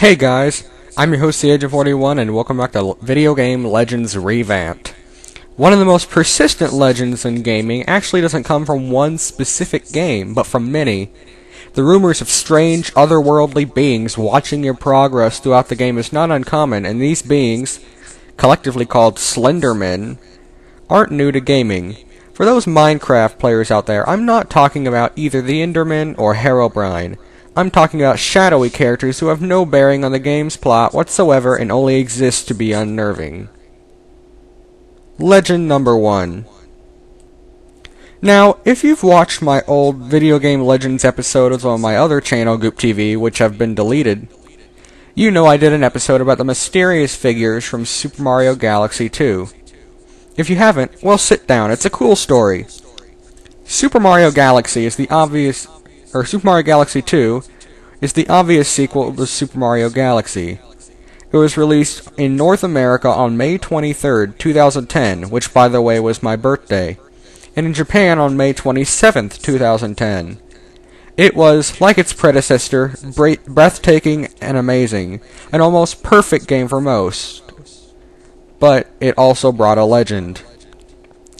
Hey guys, I'm your host, the Age of 41, and welcome back to Video Game Legends Revamped. One of the most persistent legends in gaming actually doesn't come from one specific game, but from many. The rumors of strange, otherworldly beings watching your progress throughout the game is not uncommon, and these beings, collectively called Slendermen, aren't new to gaming. For those Minecraft players out there, I'm not talking about either the Enderman or Herobrine. I'm talking about shadowy characters who have no bearing on the game's plot whatsoever and only exist to be unnerving. Legend number 1. Now, if you've watched my old Video Game Legends episodes on my other channel, Goop TV, which have been deleted, you know I did an episode about the mysterious figures from Super Mario Galaxy 2. If you haven't, well, sit down. It's a cool story. Super Mario Galaxy 2 is the obvious sequel to Super Mario Galaxy. It was released in North America on May 23rd, 2010, which by the way was my birthday, and in Japan on May 27th, 2010. It was, like its predecessor, breathtaking and amazing, an almost perfect game for most, but it also brought a legend.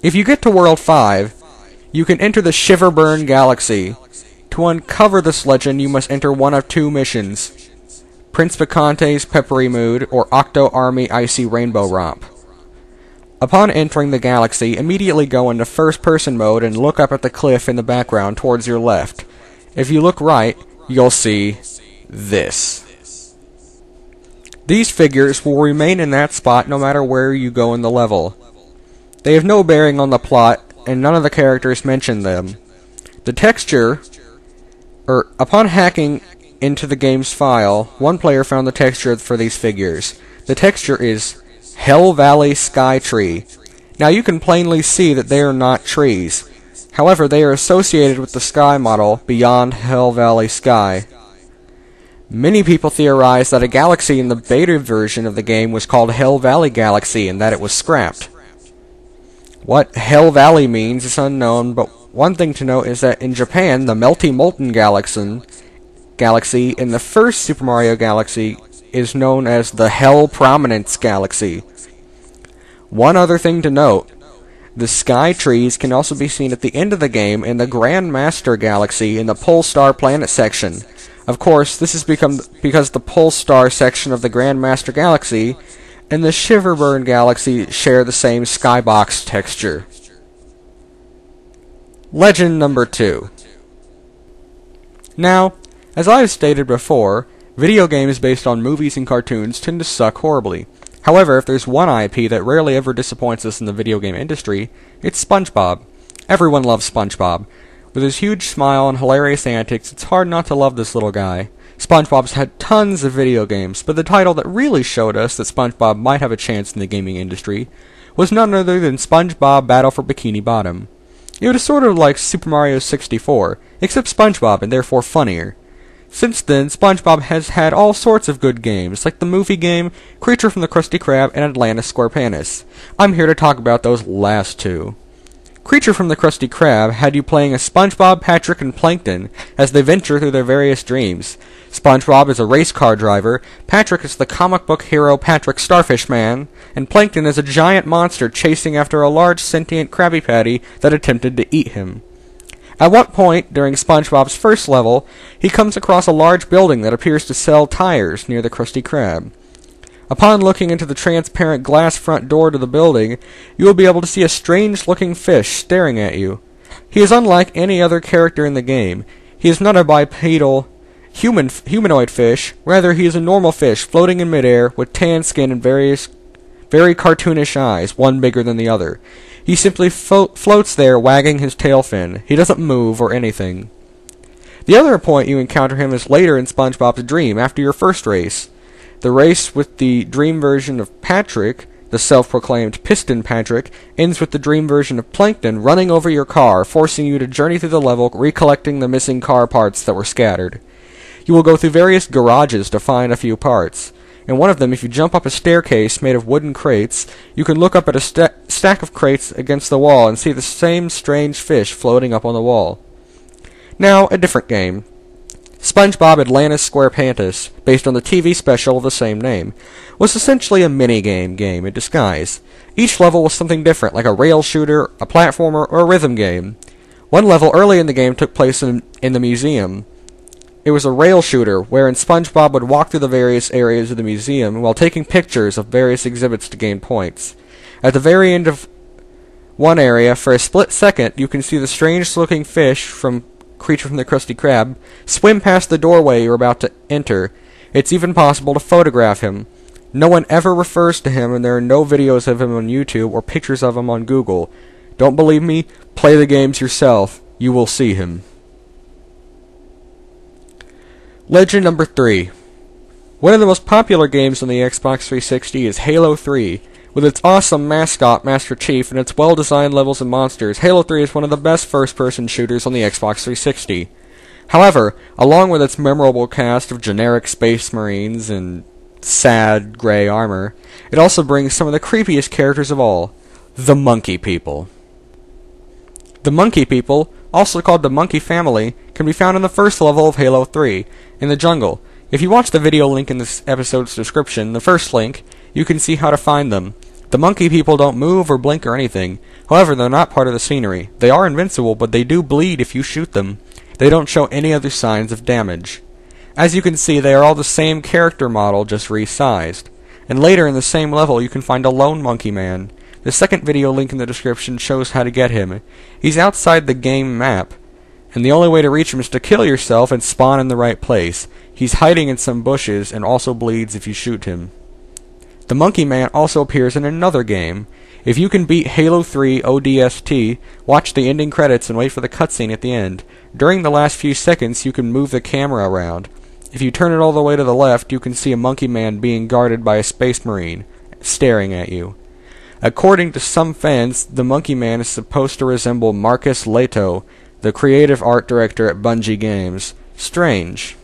If you get to World 5, you can enter the Shiverburn Galaxy. To uncover this legend, you must enter one of two missions: Prince Vicante's Peppery Mood or Octo Army Icy Rainbow Romp. Upon entering the galaxy, immediately go into first-person mode and look up at the cliff in the background towards your left. If you look right, you'll see this. These figures will remain in that spot no matter where you go in the level. They have no bearing on the plot, and none of the characters mention them. The texture, upon hacking into the game's file, one player found the texture for these figures. The texture is Hell Valley Sky Tree. Now you can plainly see that they are not trees. However, they are associated with the sky model Beyond Hell Valley Sky. Many people theorize that a galaxy in the beta version of the game was called Hell Valley Galaxy and that it was scrapped. What Hell Valley means is unknown, but one thing to note is that in Japan, the Melty Molten Galaxy in the first Super Mario Galaxy is known as the Hell Prominence Galaxy. One other thing to note, the sky trees can also be seen at the end of the game in the Grand Master Galaxy in the Polestar Planet section. Of course, this has become because the Polestar section of the Grand Master Galaxy and the Shiverburn Galaxy share the same skybox texture. Legend number 2. Now, as I have stated before, video games based on movies and cartoons tend to suck horribly. However, if there's one IP that rarely ever disappoints us in the video game industry, it's Spongebob. Everyone loves Spongebob. With his huge smile and hilarious antics, it's hard not to love this little guy. SpongeBob's had tons of video games, but the title that really showed us that SpongeBob might have a chance in the gaming industry was none other than SpongeBob Battle for Bikini Bottom. It was sort of like Super Mario 64, except SpongeBob and therefore funnier. Since then, SpongeBob has had all sorts of good games, like the movie game, Creature from the Krusty Krab, and Atlantis Squarepants. I'm here to talk about those last two. Creature from the Krusty Krab had you playing as SpongeBob, Patrick, and Plankton as they venture through their various dreams. SpongeBob is a race car driver, Patrick is the comic book hero Patrick Starfish Man, and Plankton is a giant monster chasing after a large sentient Krabby Patty that attempted to eat him. At one point, during SpongeBob's first level, he comes across a large building that appears to sell tires near the Krusty Krab. Upon looking into the transparent glass front door to the building, you will be able to see a strange-looking fish staring at you. He is unlike any other character in the game. He is not a bipedal humanoid fish, rather he is a normal fish floating in midair with tan skin and very cartoonish eyes, one bigger than the other. He simply floats there wagging his tail fin. He doesn't move or anything. The other point you encounter him is later in SpongeBob's dream, after your first race. The race with the dream version of Patrick, the self-proclaimed Piston Patrick, ends with the dream version of Plankton running over your car, forcing you to journey through the level, recollecting the missing car parts that were scattered. You will go through various garages to find a few parts. In one of them, if you jump up a staircase made of wooden crates, you can look up at a stack of crates against the wall and see the same strange fish floating up on the wall. Now, a different game. SpongeBob Atlantis SquarePantis, based on the TV special of the same name, was essentially a minigame game in disguise. Each level was something different, like a rail shooter, a platformer, or a rhythm game. One level early in the game took place in the museum. It was a rail shooter, wherein SpongeBob would walk through the various areas of the museum while taking pictures of various exhibits to gain points. At the very end of one area, for a split second, you can see the strange-looking creature from the Krusty Krab swim past the doorway you're about to enter. It's even possible to photograph him. No one ever refers to him, and there are no videos of him on YouTube or pictures of him on Google. Don't believe me? Play the games yourself. You will see him. Legend number 3. One of the most popular games on the Xbox 360 is Halo 3. With its awesome mascot, Master Chief, and its well-designed levels and monsters, Halo 3 is one of the best first-person shooters on the Xbox 360. However, along with its memorable cast of generic space marines and sad gray armor, it also brings some of the creepiest characters of all, the Monkey People. The Monkey People, also called the Monkey Family, can be found in the first level of Halo 3, in the jungle. If you watch the video link in this episode's description, the first link, you can see how to find them. The Monkey People don't move or blink or anything. However, they're not part of the scenery. They are invincible, but they do bleed if you shoot them. They don't show any other signs of damage. As you can see, they are all the same character model, just resized. And later in the same level, you can find a lone Monkey Man. The second video link in the description shows how to get him. He's outside the game map, and the only way to reach him is to kill yourself and spawn in the right place. He's hiding in some bushes and also bleeds if you shoot him. The Monkey Man also appears in another game. If you can beat Halo 3 ODST, watch the ending credits and wait for the cutscene at the end. During the last few seconds, you can move the camera around. If you turn it all the way to the left, you can see a Monkey Man being guarded by a Space Marine, staring at you. According to some fans, the Monkey Man is supposed to resemble Marcus Leto, the creative art director at Bungie Games. Strange.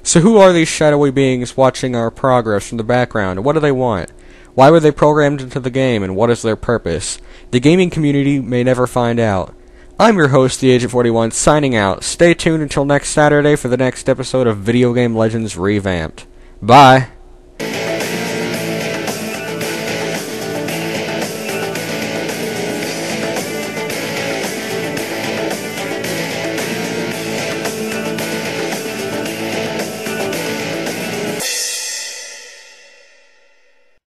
So who are these shadowy beings watching our progress from the background, and what do they want? Why were they programmed into the game, and what is their purpose? The gaming community may never find out. I'm your host, the Agent 41, signing out. Stay tuned until next Saturday for the next episode of Video Game Legends Revamped. Bye!